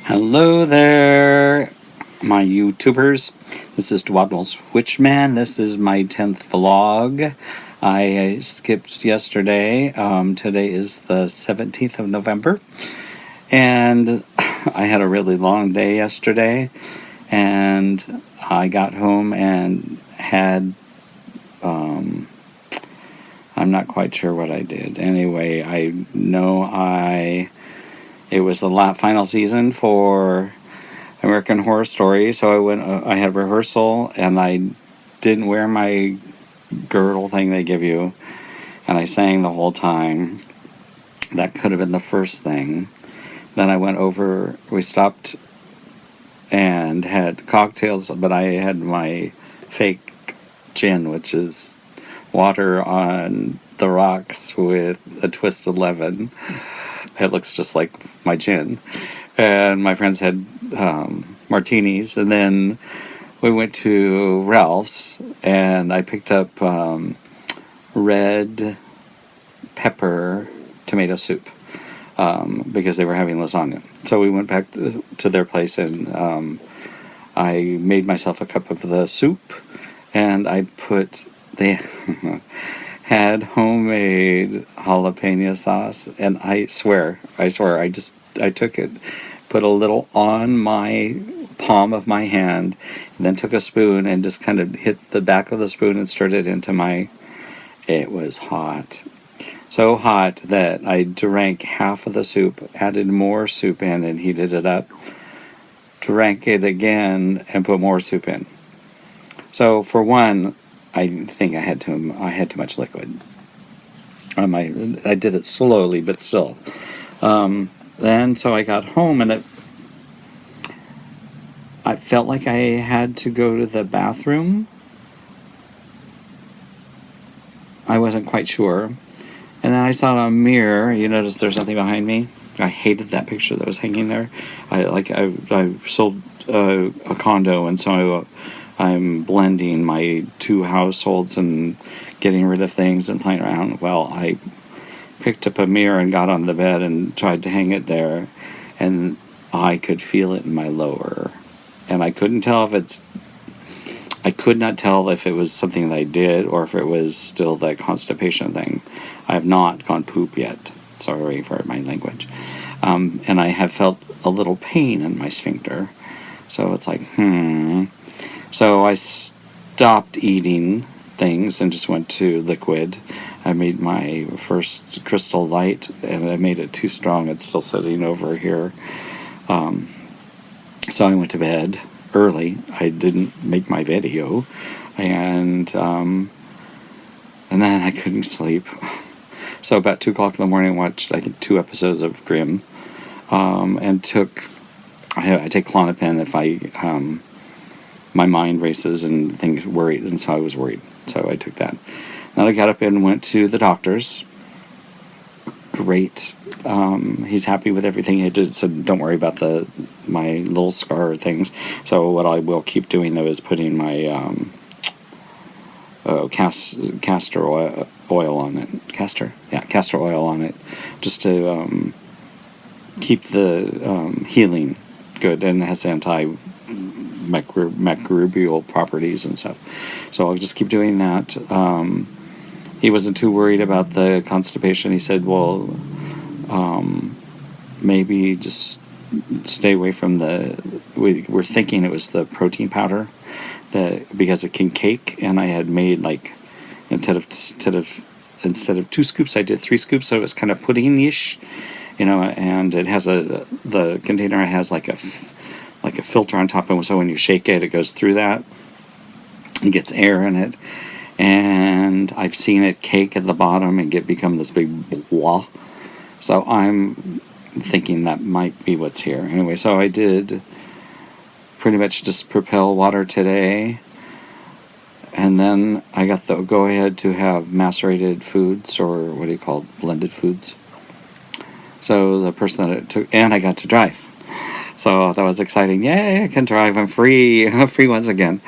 Hello there, my YouTubers. This is DuodenalSwitchMan. This is my 10th vlog. I skipped yesterday. Today is the 17th of November. And I had a really long day yesterday. And I got home and had... I'm not quite sure what I did. Anyway, I know it was the final season for American Horror Story, so I had rehearsal, and I didn't wear my girdle thing they give you, and I sang the whole time. That could have been the first thing. Then I went over, we stopped and had cocktails, but I had my fake gin, which is water on the rocks with a twist of lemon. It looks just like my gin. And my friends had martinis. And then we went to Ralph's, and I picked up red pepper tomato soup because they were having lasagna. So we went back to their place, and I made myself a cup of the soup, and they had homemade jalapeno sauce, and I swear, I took it, put a little on my palm of my hand, and then took a spoon and just kind of hit the back of the spoon and stirred it into it was hot. So hot that I drank half of the soup, added more soup in and heated it up, drank it again and put more soup in. So for one, I think I had too much liquid. I did it slowly, but still. Then, so I got home, and I felt like I had to go to the bathroom. I wasn't quite sure. And then I saw a mirror. You notice there's something behind me? I hated that picture that was hanging there. I sold a condo, and so I'm blending my two households and getting rid of things and playing around. Well, I picked up a mirror and got on the bed and tried to hang it there, and I could feel it in my lower. And I couldn't tell I could not tell if it was something that I did or if it was still the constipation thing. I have not gone poop yet. Sorry for my language. And I have felt a little pain in my sphincter. So it's like, So I stopped eating things and just went to liquid. I made my first Crystal Light, and I made it too strong. It's still sitting over here. So I went to bed early. I didn't make my video, and then I couldn't sleep. So about 2 o'clock in the morning, I watched, I think, 2 episodes of Grimm, and I take Klonopin if my mind races and things worried, and so I was worried. So I took that. Then I got up and went to the doctor's. Great. He's happy with everything. He just said, don't worry about my little scar things. So what I will keep doing, though, is putting my castor oil on it. Castor oil on it, just to keep the healing good, and it has antimicrobial properties and stuff. So I'll just keep doing that. He wasn't too worried about the constipation. He said, well, maybe just stay away from we're thinking it was the protein powder, because it can cake, and I had made, like, instead of 2 scoops, I did 3 scoops, so it was kind of pudding-ish, and it has the container has like a filter on top, and so when you shake it, it goes through that and gets air in it. And I've seen it cake at the bottom and become this big blah. So I'm thinking that might be what's here. Anyway, so I did pretty much just Propel water today. And then I got the go-ahead to have macerated foods, or what do you call it, blended foods. So the person that it took, and I got to drive. So that was exciting. Yay, I can drive. I'm free. I'm free once again.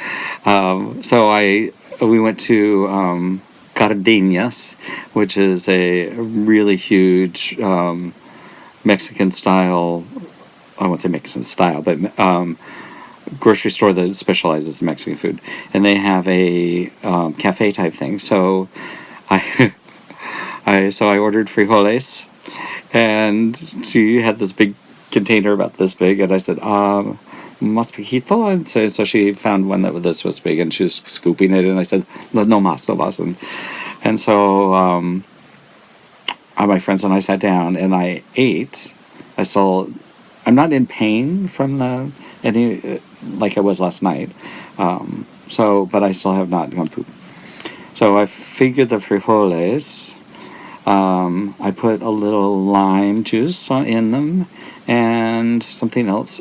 So we went to Cardenas, which is a really huge Mexican-style I won't say Mexican style, but grocery store that specializes in Mexican food, and they have a cafe type thing. So I I ordered frijoles, and she had this big container about this big, and I said, "Mas poquito," and so she found one that this was big, and she was scooping it, and I said, "No mas, no mas," and so my friends and I sat down, and I ate. I'm not in pain from the any like I was last night, but I still have not gone poop. So I figured the frijoles. I put a little lime juice in them and something else.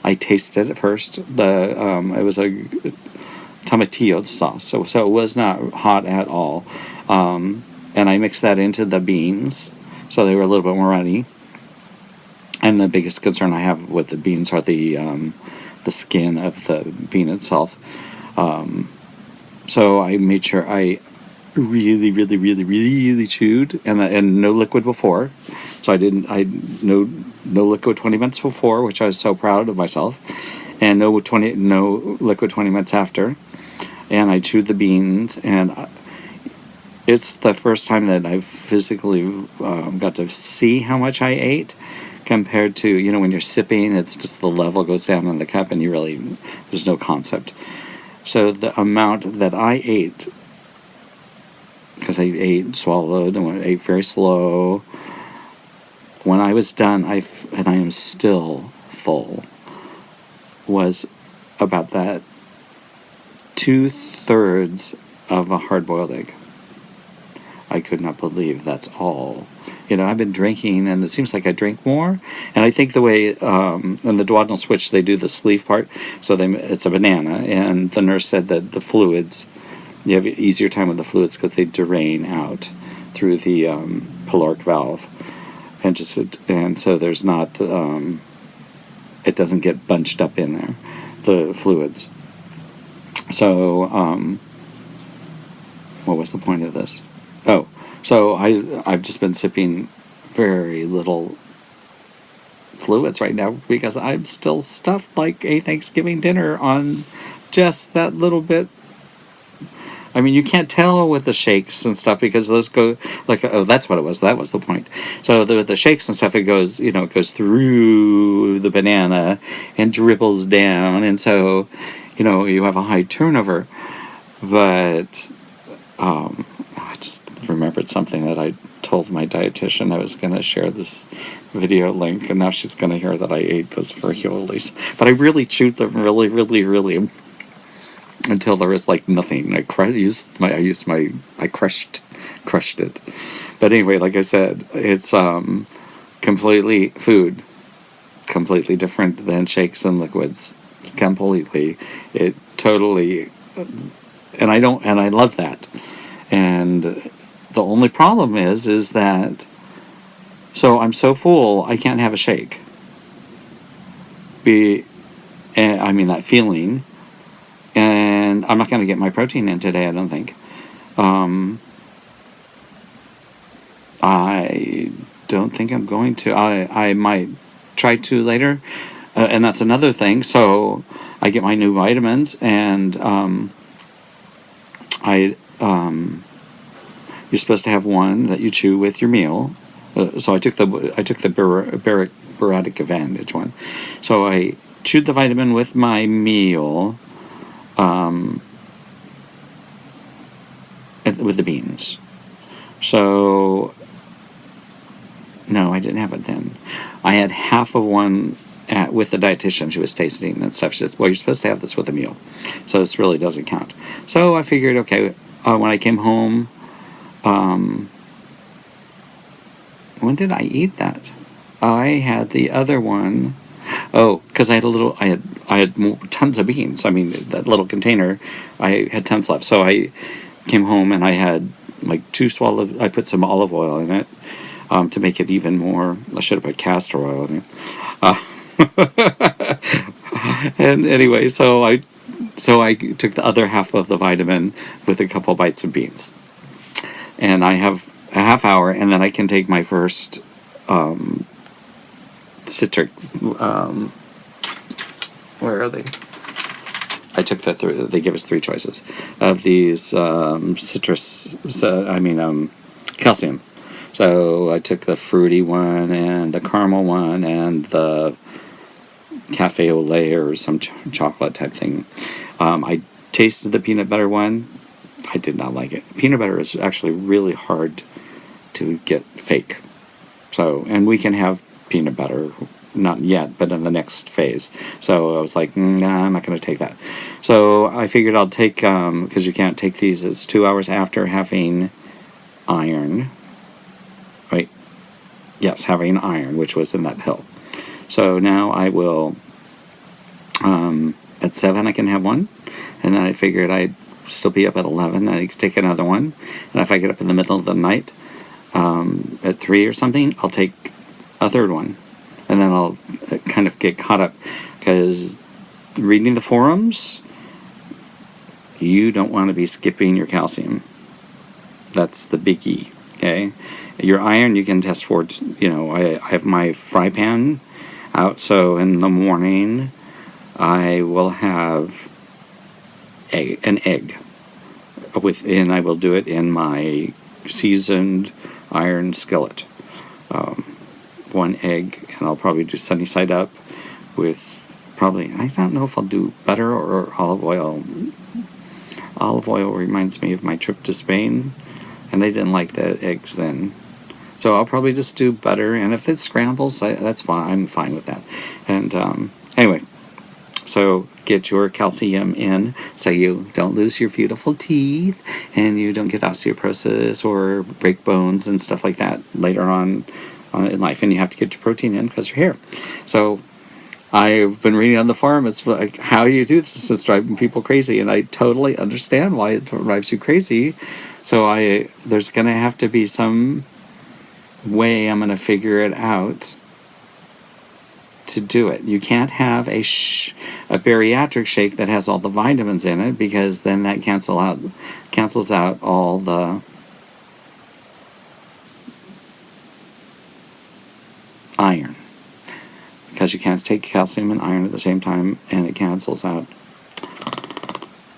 I tasted it first. It was a tomatillo sauce, so it was not hot at all. And I mixed that into the beans, so they were a little bit more runny. And the biggest concern I have with the beans are the skin of the bean itself. So I made sure I really, really, really, really chewed, and no liquid before. So no liquid 20 minutes before, which I was so proud of myself, and no liquid 20 minutes after. And I chewed the beans, and it's the first time that I've physically got to see how much I ate, compared to, when you're sipping, it's just the level goes down in the cup, and there's no concept. So the amount that I ate, because I ate, swallowed, and ate very slow. When I was done, and I am still full, was about that 2/3 of a hard-boiled egg. I could not believe that's all. I've been drinking, and it seems like I drink more. And I think the way, in the duodenal switch, they do the sleeve part, so it's a banana, and the nurse said that the fluids, you have an easier time with the fluids because they drain out through the pyloric valve, and so there's not, it doesn't get bunched up in there, the fluids. So, what was the point of this? Oh, so I've just been sipping very little fluids right now because I'm still stuffed like a Thanksgiving dinner on just that little bit. I mean, you can't tell with the shakes and stuff because those go that's what it was. That was the point. So the shakes and stuff, it goes through the banana and dribbles down, and so you have a high turnover. But I just remembered something that I told my dietitian I was going to share this video link, and now she's going to hear that I ate those frijoles. But I really chewed them really, really, really, until there was nothing. I crushed it. But anyway, like I said, it's completely different than shakes and liquids. Completely, it totally, and I love that. And the only problem is that, so I'm so full I can't have a shake. That feeling. And I'm not going to get my protein in today, I don't think. I don't think I'm going to. I might try to later. And that's another thing. So I get my new vitamins, and you're supposed to have one that you chew with your meal. So I took the Baratic Advantage one. So I chewed the vitamin with my meal. With the beans. So, no, I didn't have it then. I had half of one with the dietitian. She was tasting and stuff. She said, well, you're supposed to have this with a meal. So this really doesn't count. So I figured, okay, when I came home, when did I eat that? I had the other one. Oh, because I had tons of beans. I mean, that little container, I had tons left. So I came home and I had I put some olive oil in it to make it even more. I should have put castor oil in it. And anyway, so I took the other half of the vitamin with a couple bites of beans. And I have a half hour, and then I can take my first citric. Where are they? I took they give us 3 choices of these citrus. Calcium. So I took the fruity one and the caramel one and the cafe au lait or some chocolate type thing. I tasted the peanut butter one. I did not like it. Peanut butter is actually really hard to get fake. So, and we can have peanut butter, not yet, but in the next phase. So I was like, nah, I'm not going to take that. So I figured I'll take, because you can't take these, it's 2 hours after having iron. Wait, yes, having iron, which was in that pill. So now I will, at 7 I can have one, and then I figured I'd still be up at 11, I could take another one, and if I get up in the middle of the night, at 3 or something, I'll take a third one, and then I'll kind of get caught up, because reading the forums, you don't want to be skipping your calcium. That's the biggie, okay? Your iron you can test for, I have my fry pan out, so in the morning I will have an egg and I will do it in my seasoned iron skillet. 1 egg, and I'll probably do sunny side up with probably, I don't know if I'll do butter or olive oil. Olive oil reminds me of my trip to Spain, and I didn't like the eggs then. So I'll probably just do butter, and if it scrambles, that's fine. I'm fine with that. And anyway, so get your calcium in so you don't lose your beautiful teeth and you don't get osteoporosis or break bones and stuff like that later on in life. And you have to get your protein in because you're here. So I've been reading on the forum, it's like, how do you do this? It's driving people crazy, and I totally understand why it drives you crazy. So there's going to have to be some way I'm going to figure it out to do it. You can't have a bariatric shake that has all the vitamins in it, because then that cancels out all the iron. Because you can't take calcium and iron at the same time, and it cancels out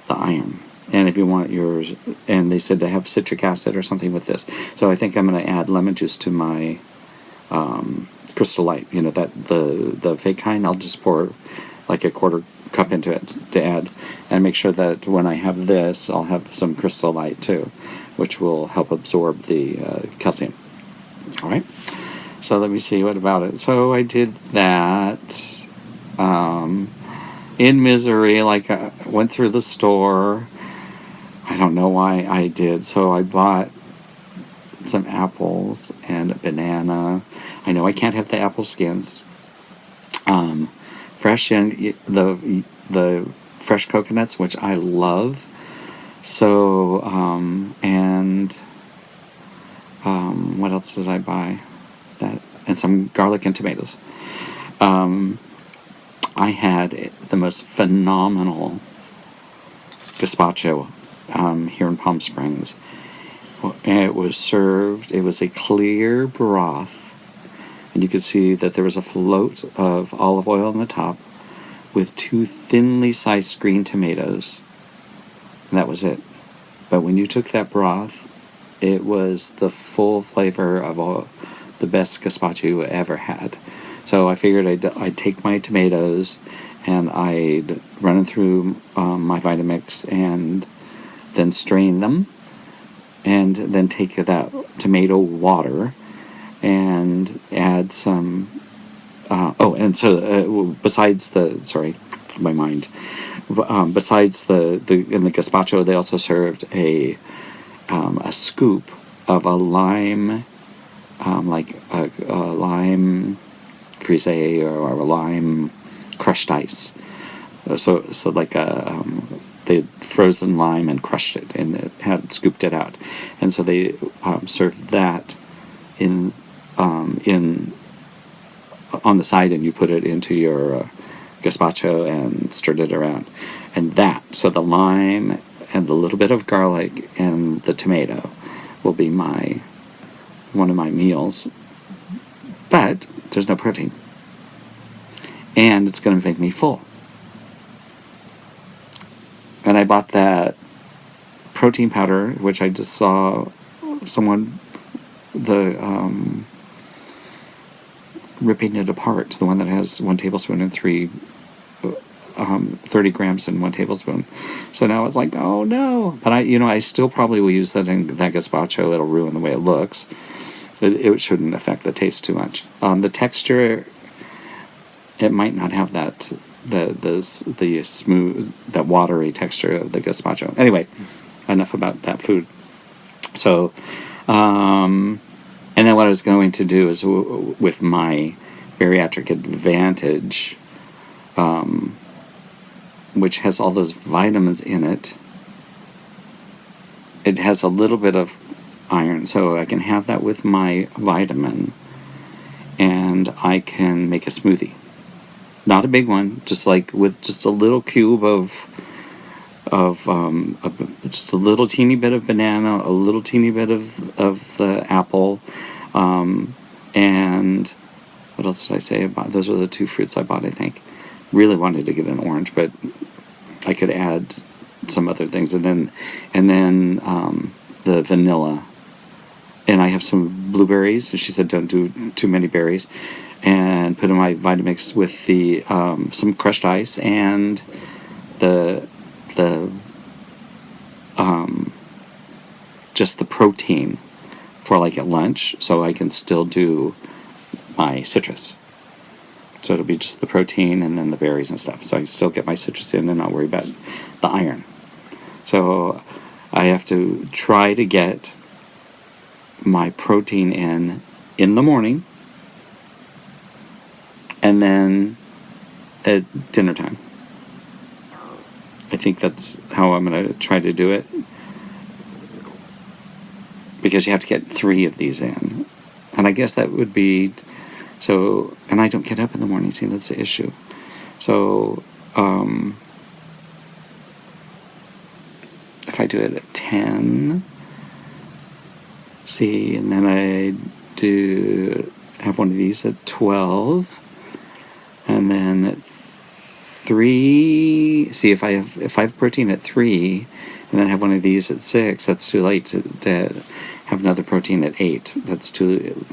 the iron. And if you want yours, and they said to have citric acid or something with this. So I think I'm going to add lemon juice to my Crystal Light. That the fake kind, I'll just pour like a 1/4 cup into it to add, and make sure that when I have this, I'll have some Crystal Light too, which will help absorb the calcium. All right. So let me see, what about it? So I did that in misery, like I went through the store. I don't know why I did. So I bought some apples and a banana. I know I can't have the apple skins. Fresh and the fresh coconuts, which I love. So, what else did I buy? That, and some garlic and tomatoes. I had the most phenomenal gazpacho here in Palm Springs. It was served, it was a clear broth, and you could see that there was a float of olive oil on the top with 2 thinly sliced green tomatoes, and that was it. But when you took that broth, it was the full flavor of all the best gazpacho you ever had. So I figured I'd take my tomatoes and I'd run them through my Vitamix and then strain them, and then take that tomato water and add some besides the, sorry, my mind, besides the in the gazpacho, they also served a scoop of a lime, like a lime frisee or a lime crushed ice. So like they frozen lime and crushed it, and it had scooped it out, and so they served that in on the side, and you put it into your gazpacho and stirred it around, and so the lime and the little bit of garlic and the tomato will be one of my meals, but there's no protein. and it's going to make me full. And I bought that protein powder, which I just saw someone ripping it apart, the one that has 1 tablespoon and 30 grams in 1 tablespoon. So now it's like, oh no. But I still probably will use that in that gazpacho. It'll ruin the way it looks. It shouldn't affect the taste too much. The texture, it might not have that the smooth, that watery texture of the gazpacho. Anyway, enough about that food. So, and then what I was going to do is with my Bariatric Advantage, which has all those vitamins in it. It has a little bit of iron, so I can have that with my vitamin, and I can make a smoothie. Not a big one, just like with just a little cube of just a little teeny bit of banana, a little teeny bit of the apple, and what else did I say about? Those are the 2 fruits I bought, I think. Really wanted to get an orange, but I could add some other things, and then the vanilla. And I have some blueberries, and she said don't do too many berries, and put in my Vitamix with the some crushed ice and the just the protein for like at lunch, so I can still do my citrus. So it'll be just the protein and then the berries and stuff. So I still get my citrus in and not worry about the iron. So I have to try to get my protein in the morning, and then at dinner time. I think that's how I'm going to try to do it, because you have to get 3 of these in. And I guess that would be... So, and I don't get up in the morning, see, that's the issue. So, if I do it at 10, see, and then I have one of these at 12, and then at 3, see, if I have protein at 3, and then have one of these at 6, that's too late to have another protein at 8. That's too...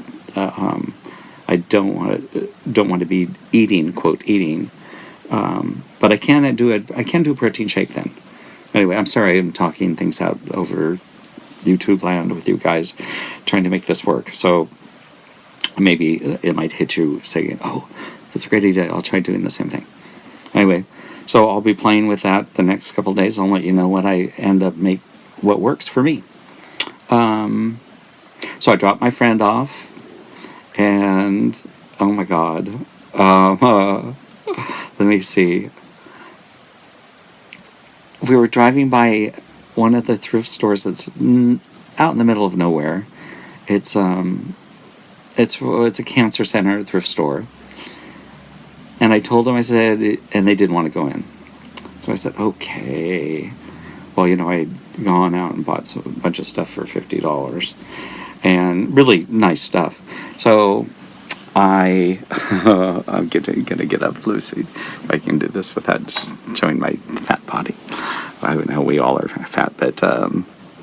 I don't want to be eating, quote, eating. But I can do a protein shake then. Anyway, I'm sorry I'm talking things out over YouTube land with you guys, trying to make this work. So maybe it might hit you saying, oh, that's a great idea. I'll try doing the same thing. Anyway, so I'll be playing with that the next couple of days. I'll let you know what I end up what works for me. So I dropped my friend off. And, oh my God, let me see. We were driving by one of the thrift stores that's out in the middle of nowhere. It's a cancer center thrift store. And I told them, I said, and they didn't want to go in. So I said, okay. Well, I had gone out and bought a bunch of stuff for $50. And really nice stuff. So I'm gonna get up, Lucy. If I can do this without showing my fat body. I know we all are fat, but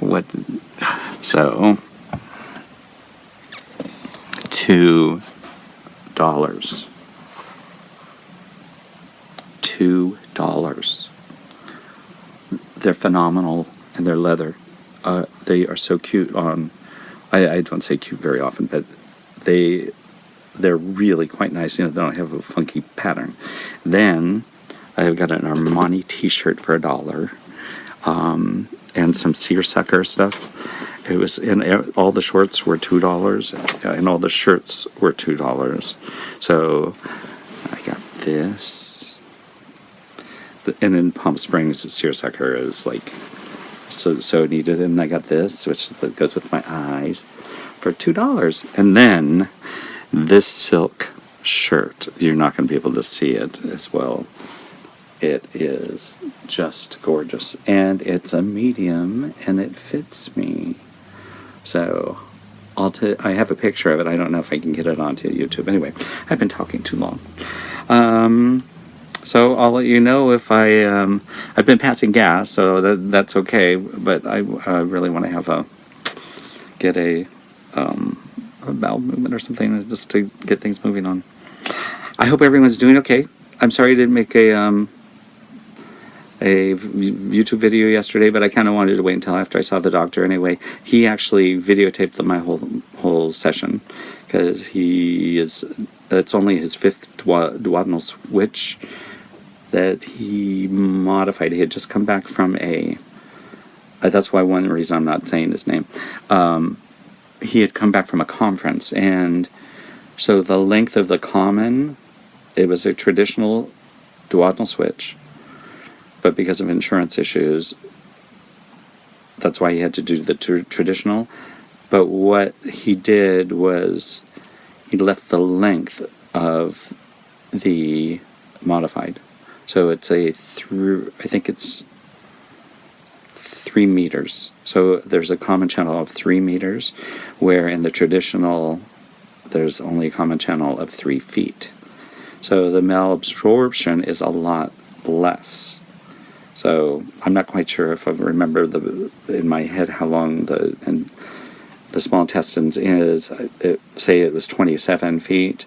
what? So $2. $2. They're phenomenal, and they're leather. They are so cute on. I don't say cute very often, but they're really quite nice. They don't have a funky pattern. Then I've got an Armani T-shirt for $1, and some seersucker stuff. It was, and all the shorts were $2, and all the shirts were $2. So I got this, and in Palm Springs, seersucker is like so needed, and I got this, which goes with my eyes, for $2. And then this silk shirt, you're not going to be able to see it as well. It is just gorgeous, and it's a medium, and it fits me. So I have a picture of it. I don't know if I can get it onto YouTube. Anyway, I've been talking too long. So I'll let you know if I've been passing gas, so that's okay. But I really want to get a bowel movement or something just to get things moving on. I hope everyone's doing okay. I'm sorry I didn't make a YouTube video yesterday, but I kind of wanted to wait until after I saw the doctor. Anyway, he actually videotaped my whole session because it's only his 5th duodenal switch that he modified. He had just come back from that's why one reason I'm not saying his name. He had come back from a conference, and so the length of the common, it was a traditional duodenal switch, but because of insurance issues, that's why he had to do the traditional. But what he did was he left the length of the modified. So it's I think it's 3 meters. So there's a common channel of 3 meters, where in the traditional, there's only a common channel of 3 feet. So the malabsorption is a lot less. So I'm not quite sure if I remember in my head how long the small intestines is. Say it was 27 feet,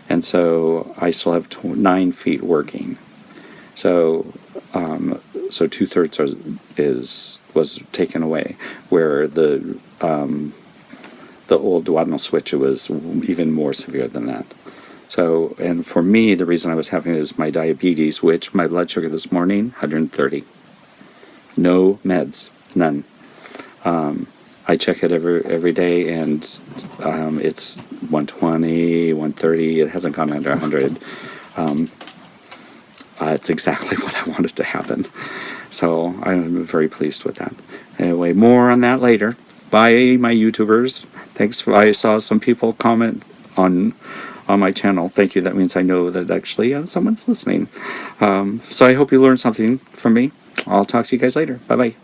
and so I still have 9 feet working. So 2/3 was taken away, where the old duodenal switch, it was even more severe than that. So, and for me, the reason I was having it is my diabetes, which my blood sugar this morning, 130. No meds, none. I check it every day, and it's 120, 130. It hasn't gone under 100. It's exactly what I wanted to happen. So I'm very pleased with that. Anyway, more on that later. Bye, my YouTubers. Thanks. I saw some people comment on my channel. Thank you. That means I know that actually someone's listening. So I hope you learned something from me. I'll talk to you guys later. Bye-bye.